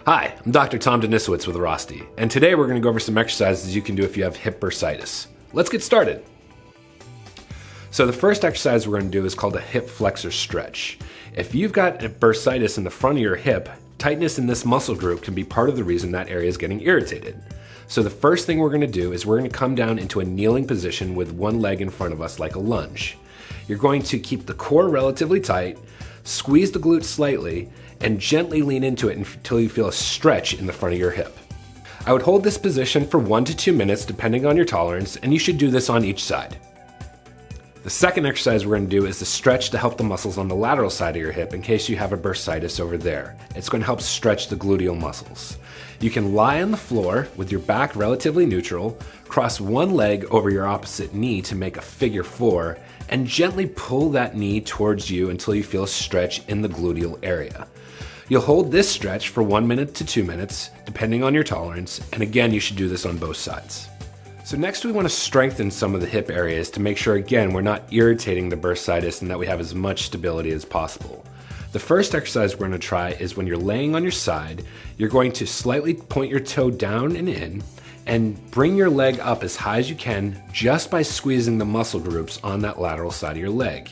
Hi, I'm Dr. Tom Danisiewicz with Airrosti, and today we're going to go over some exercises you can do if you have hip bursitis. Let's get started. So the first exercise we're going to do is called a hip flexor stretch. If you've got a bursitis in the front of your hip, tightness in this muscle group can be part of the reason that area is getting irritated. So the first thing we're going to do is we're going to come down into a kneeling position with one leg in front of us like a lunge. You're going to keep the core relatively tight, squeeze the glutes slightly, and gently lean into it until you feel a stretch in the front of your hip. I would hold this position for 1 to 2 minutes depending on your tolerance, and you should do this on each side. The second exercise we're going to do is the stretch to help the muscles on the lateral side of your hip in case you have a bursitis over there. It's going to help stretch the gluteal muscles. You can lie on the floor with your back relatively neutral, cross one leg over your opposite knee to make a figure 4, and gently pull that knee towards you until you feel a stretch in the gluteal area. You'll hold this stretch for 1 minute to 2 minutes, depending on your tolerance, and again, you should do this on both sides. So next we want to strengthen some of the hip areas to make sure, again, we're not irritating the bursitis and that we have as much stability as possible. The first exercise we're going to try is when you're laying on your side, you're going to slightly point your toe down and in, and bring your leg up as high as you can just by squeezing the muscle groups on that lateral side of your leg.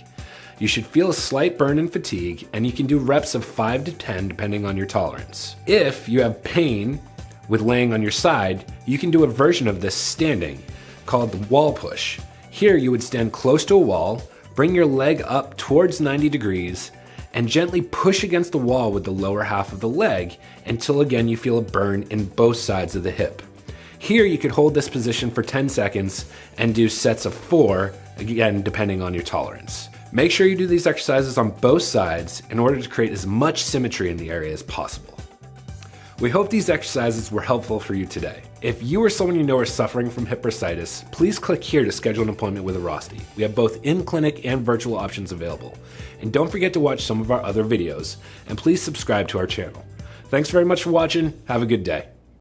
You should feel a slight burn and fatigue, and you can do reps of 5 to 10 depending on your tolerance. If you have pain with laying on your side, you can do a version of this standing called the wall push. Here you would stand close to a wall, bring your leg up towards 90 degrees, and gently push against the wall with the lower half of the leg until again you feel a burn in both sides of the hip. Here you could hold this position for 10 seconds and do sets of 4, again depending on your tolerance. Make sure you do these exercises on both sides in order to create as much symmetry in the area as possible. We hope these exercises were helpful for you today. If you or someone you know are suffering from hip bursitis, please click here to schedule an appointment with Airrosti. We have both in-clinic and virtual options available. And don't forget to watch some of our other videos, and please subscribe to our channel. Thanks very much for watching. Have a good day.